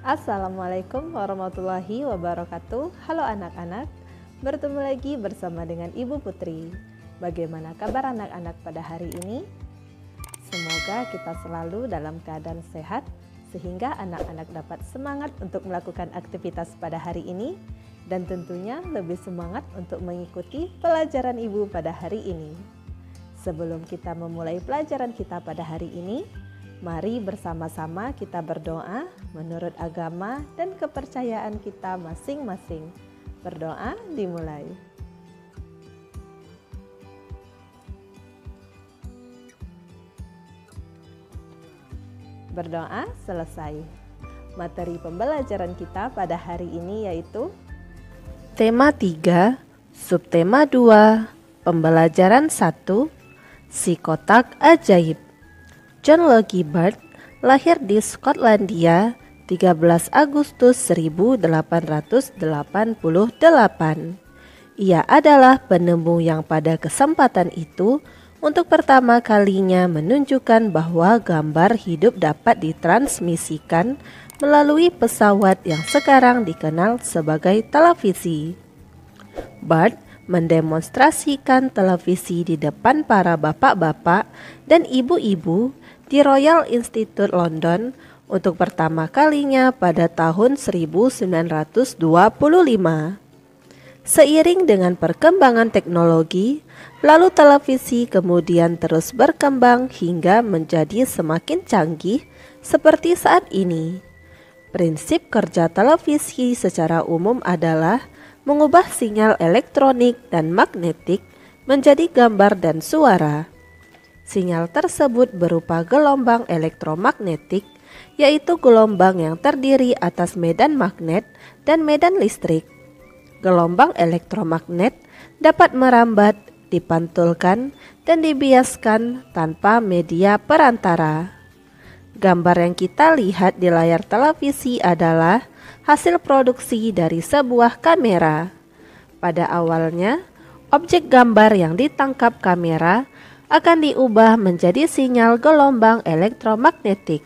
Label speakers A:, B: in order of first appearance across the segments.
A: Assalamualaikum warahmatullahi wabarakatuh. Halo anak-anak, bertemu lagi bersama dengan Ibu Putri. Bagaimana kabar anak-anak pada hari ini? Semoga kita selalu dalam keadaan sehat sehingga anak-anak dapat semangat untuk melakukan aktivitas pada hari ini dan tentunya lebih semangat untuk mengikuti pelajaran Ibu pada hari ini. Sebelum kita memulai pelajaran kita pada hari ini, mari bersama-sama kita berdoa menurut agama dan kepercayaan kita masing-masing. Berdoa dimulai. Berdoa selesai. Materi pembelajaran kita pada hari ini yaitu tema 3, subtema 2, pembelajaran 1, si kotak ajaib. John Logie Bart lahir di Skotlandia 13 Agustus 1888. Ia adalah penemu yang pada kesempatan itu untuk pertama kalinya menunjukkan bahwa gambar hidup dapat ditransmisikan melalui pesawat yang sekarang dikenal sebagai televisi. Bart mendemonstrasikan televisi di depan para bapak-bapak dan ibu-ibu di Royal Institute London untuk pertama kalinya pada tahun 1925. Seiring dengan perkembangan teknologi, lalu televisi kemudian terus berkembang hingga menjadi semakin canggih seperti saat ini. Prinsip kerja televisi secara umum adalah mengubah sinyal elektronik dan magnetik menjadi gambar dan suara. Sinyal tersebut berupa gelombang elektromagnetik, yaitu gelombang yang terdiri atas medan magnet dan medan listrik. Gelombang elektromagnet dapat merambat, dipantulkan, dan dibiaskan tanpa media perantara. Gambar yang kita lihat di layar televisi adalah hasil produksi dari sebuah kamera. Pada awalnya, objek gambar yang ditangkap kamera akan diubah menjadi sinyal gelombang elektromagnetik.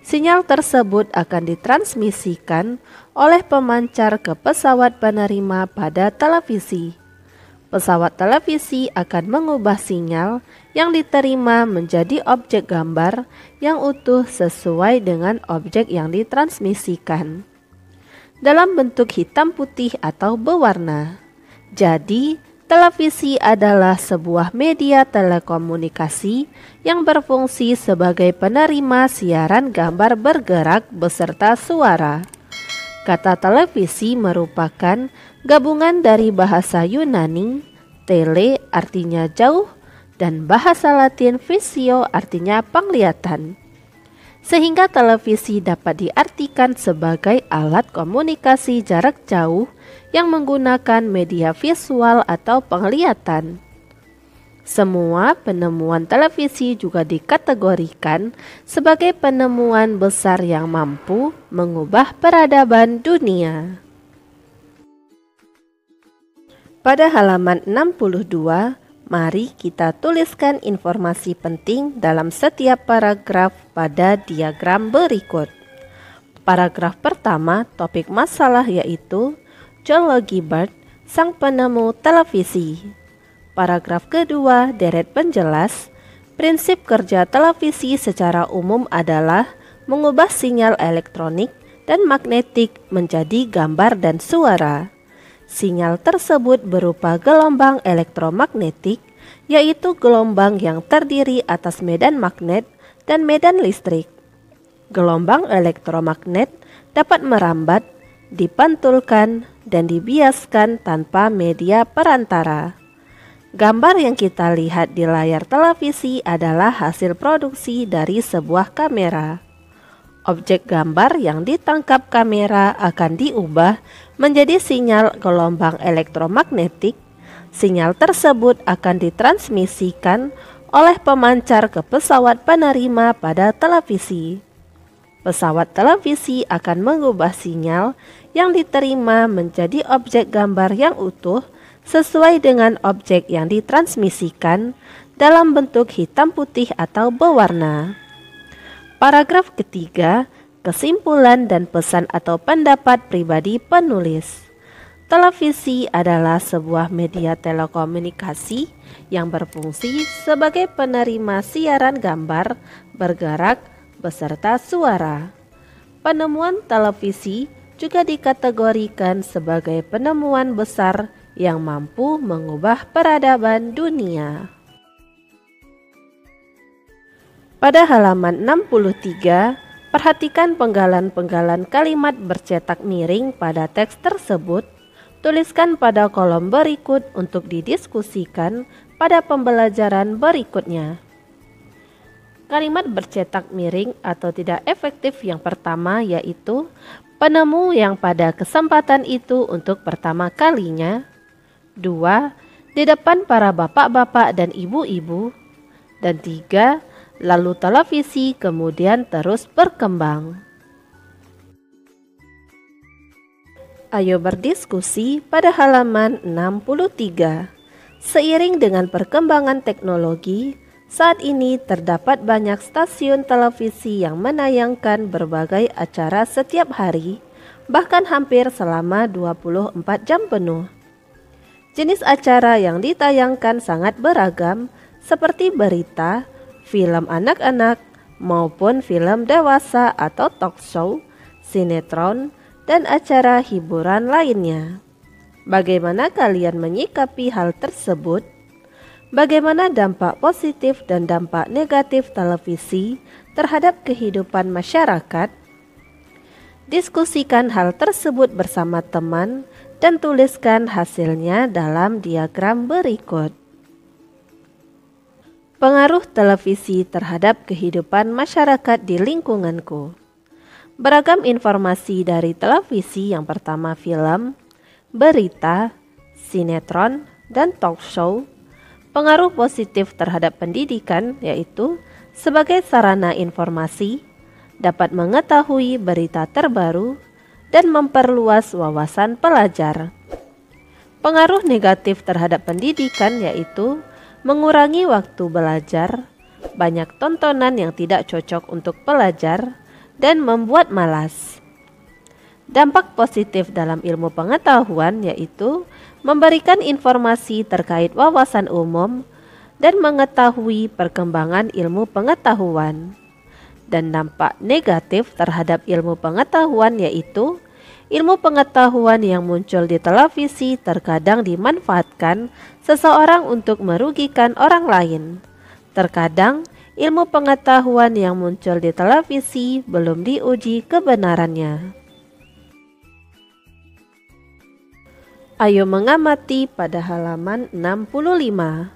A: Sinyal tersebut akan ditransmisikan oleh pemancar ke pesawat penerima pada televisi. Pesawat televisi akan mengubah sinyal yang diterima menjadi objek gambar yang utuh sesuai dengan objek yang ditransmisikan dalam bentuk hitam putih atau berwarna. Jadi, televisi adalah sebuah media telekomunikasi yang berfungsi sebagai penerima siaran gambar bergerak beserta suara. Kata televisi merupakan gabungan dari bahasa Yunani, tele artinya jauh, dan bahasa Latin visio artinya penglihatan. Sehingga televisi dapat diartikan sebagai alat komunikasi jarak jauh yang menggunakan media visual atau penglihatan. Semua penemuan televisi juga dikategorikan sebagai penemuan besar yang mampu mengubah peradaban dunia. Pada halaman 62, mari kita tuliskan informasi penting dalam setiap paragraf pada diagram berikut. Paragraf pertama, topik masalah yaitu John Logie Bart, sang penemu televisi. Paragraf kedua, deret penjelas. Prinsip kerja televisi secara umum adalah mengubah sinyal elektronik dan magnetik menjadi gambar dan suara. Sinyal tersebut berupa gelombang elektromagnetik, yaitu gelombang yang terdiri atas medan magnet dan medan listrik. Gelombang elektromagnet dapat merambat, dipantulkan, dan dibiaskan tanpa media perantara. Gambar yang kita lihat di layar televisi adalah hasil produksi dari sebuah kamera. Objek gambar yang ditangkap kamera akan diubah menjadi sinyal gelombang elektromagnetik. Sinyal tersebut akan ditransmisikan oleh pemancar ke pesawat penerima pada televisi. Pesawat televisi akan mengubah sinyal yang diterima menjadi objek gambar yang utuh sesuai dengan objek yang ditransmisikan dalam bentuk hitam putih atau berwarna. Paragraf ketiga, kesimpulan dan pesan atau pendapat pribadi penulis. Televisi adalah sebuah media telekomunikasi yang berfungsi sebagai penerima siaran gambar, bergerak, beserta suara. Penemuan televisi juga dikategorikan sebagai penemuan besar yang mampu mengubah peradaban dunia. Pada halaman 63, perhatikan penggalan-penggalan kalimat bercetak miring pada teks tersebut. Tuliskan pada kolom berikut untuk didiskusikan pada pembelajaran berikutnya. Kalimat bercetak miring atau tidak efektif yang pertama yaitu penemu yang pada kesempatan itu untuk pertama kalinya. 2. Di depan para bapak-bapak dan ibu-ibu. Dan 3. Lalu televisi kemudian terus berkembang. Ayo berdiskusi pada halaman 63. Seiring dengan perkembangan teknologi, saat ini terdapat banyak stasiun televisi yang menayangkan berbagai acara setiap hari, bahkan hampir selama 24 jam penuh. Jenis acara yang ditayangkan sangat beragam, seperti berita, film anak-anak, maupun film dewasa atau talk show, sinetron, dan acara hiburan lainnya. Bagaimana kalian menyikapi hal tersebut? Bagaimana dampak positif dan dampak negatif televisi terhadap kehidupan masyarakat? Diskusikan hal tersebut bersama teman dan tuliskan hasilnya dalam diagram berikut. Pengaruh televisi terhadap kehidupan masyarakat di lingkunganku. Beragam informasi dari televisi, yang pertama film, berita, sinetron, dan talk show. Pengaruh positif terhadap pendidikan yaitu sebagai sarana informasi, dapat mengetahui berita terbaru, dan memperluas wawasan pelajar. Pengaruh negatif terhadap pendidikan yaitu mengurangi waktu belajar, banyak tontonan yang tidak cocok untuk pelajar, dan membuat malas. Dampak positif dalam ilmu pengetahuan yaitu memberikan informasi terkait wawasan umum dan mengetahui perkembangan ilmu pengetahuan. Dan dampak negatif terhadap ilmu pengetahuan yaitu ilmu pengetahuan yang muncul di televisi terkadang dimanfaatkan seseorang untuk merugikan orang lain. Terkadang ilmu pengetahuan yang muncul di televisi belum diuji kebenarannya. Ayo mengamati pada halaman 65.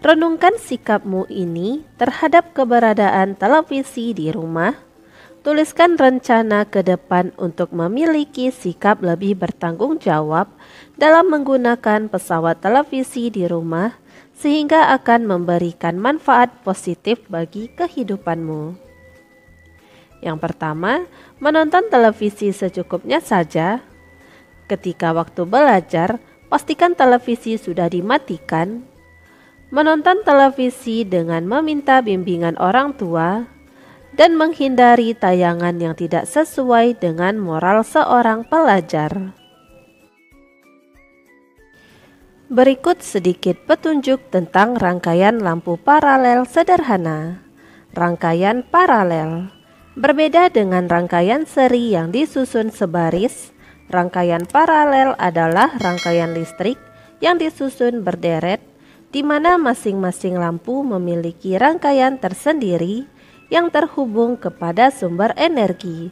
A: Renungkan sikapmu ini terhadap keberadaan televisi di rumah. Tuliskan rencana ke depan untuk memiliki sikap lebih bertanggung jawab dalam menggunakan pesawat televisi di rumah, sehingga akan memberikan manfaat positif bagi kehidupanmu. Yang pertama, menonton televisi secukupnya saja. Ketika waktu belajar, pastikan televisi sudah dimatikan. Menonton televisi dengan meminta bimbingan orang tua, dan menghindari tayangan yang tidak sesuai dengan moral seorang pelajar. Berikut sedikit petunjuk tentang rangkaian lampu paralel sederhana. Rangkaian paralel berbeda dengan rangkaian seri yang disusun sebaris. Rangkaian paralel adalah rangkaian listrik yang disusun berderet, di mana masing-masing lampu memiliki rangkaian tersendiri yang terhubung kepada sumber energi.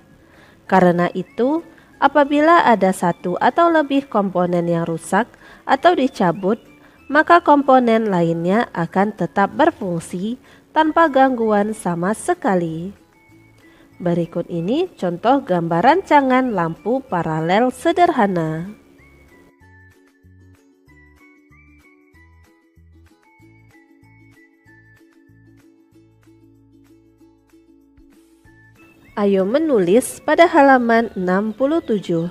A: Karena itu, apabila ada satu atau lebih komponen yang rusak atau dicabut, maka komponen lainnya akan tetap berfungsi tanpa gangguan sama sekali. Berikut ini contoh gambar rancangan lampu paralel sederhana. Ayo menulis pada halaman 67.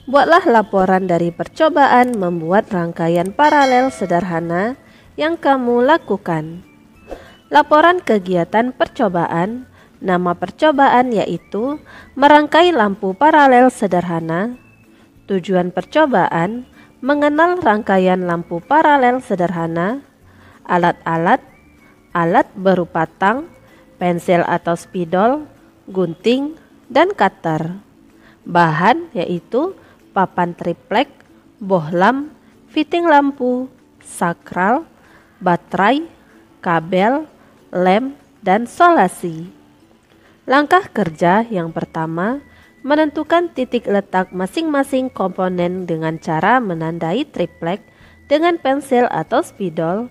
A: Buatlah laporan dari percobaan membuat rangkaian paralel sederhana yang kamu lakukan. Laporan kegiatan percobaan. Nama percobaan yaitu merangkai lampu paralel sederhana. Tujuan percobaan mengenal rangkaian lampu paralel sederhana. Alat-alat, alat berupa tang, pensil atau spidol, gunting, dan cutter. Bahan yaitu papan triplek, bohlam, fitting lampu, sakral, baterai, kabel, lem, dan solasi. Langkah kerja yang pertama, menentukan titik letak masing-masing komponen dengan cara menandai triplek dengan pensil atau spidol.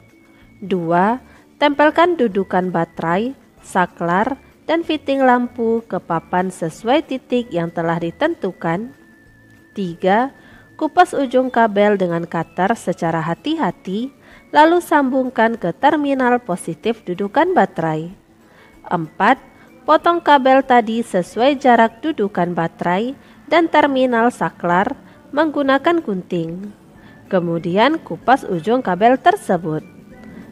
A: 2. Tempelkan dudukan baterai, saklar, dan fitting lampu ke papan sesuai titik yang telah ditentukan. 3. Kupas ujung kabel dengan cutter secara hati-hati, lalu sambungkan ke terminal positif dudukan baterai. 4. Potong kabel tadi sesuai jarak dudukan baterai dan terminal saklar menggunakan gunting. Kemudian kupas ujung kabel tersebut.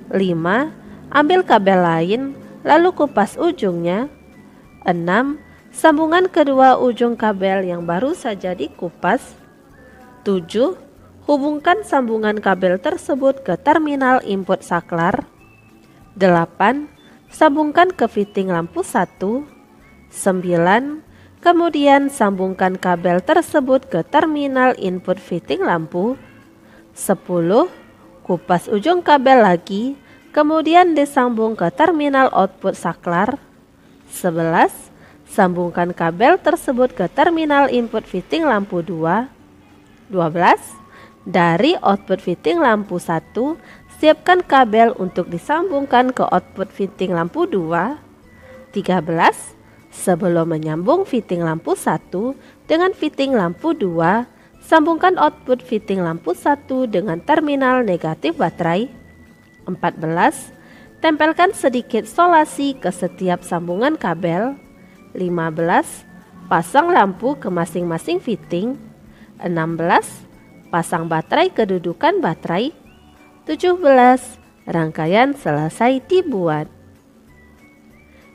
A: 5. Ambil kabel lain, lalu kupas ujungnya. 6. Sambungan kedua ujung kabel yang baru saja dikupas. 7. Hubungkan sambungan kabel tersebut ke terminal input saklar. 8. Sambungkan ke fitting lampu 1. 9. Kemudian sambungkan kabel tersebut ke terminal input fitting lampu. 10. Kupas ujung kabel lagi, kemudian disambung ke terminal output saklar. 11. Sambungkan kabel tersebut ke terminal input fitting lampu 2. 12. Dari output fitting lampu 1, siapkan kabel untuk disambungkan ke output fitting lampu 2. 13. Sebelum menyambung fitting lampu 1 dengan fitting lampu 2, sambungkan output fitting lampu 1 dengan terminal negatif baterai. 14. Tempelkan sedikit solasi ke setiap sambungan kabel. 15. Pasang lampu ke masing-masing fitting. 16. Pasang baterai ke dudukan baterai. 17. Rangkaian selesai dibuat.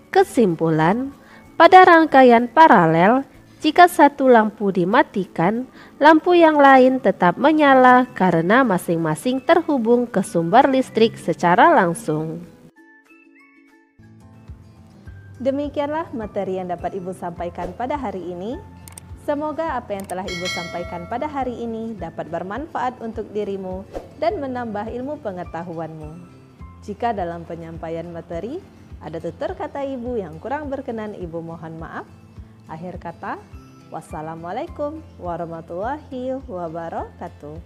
A: Kesimpulan, pada rangkaian paralel, jika satu lampu dimatikan, lampu yang lain tetap menyala karena masing-masing terhubung ke sumber listrik secara langsung. Demikianlah materi yang dapat Ibu sampaikan pada hari ini. Semoga apa yang telah Ibu sampaikan pada hari ini dapat bermanfaat untuk dirimu dan menambah ilmu pengetahuanmu. Jika dalam penyampaian materi ada tutur kata Ibu yang kurang berkenan, Ibu mohon maaf. Akhir kata, wassalamualaikum warahmatullahi wabarakatuh.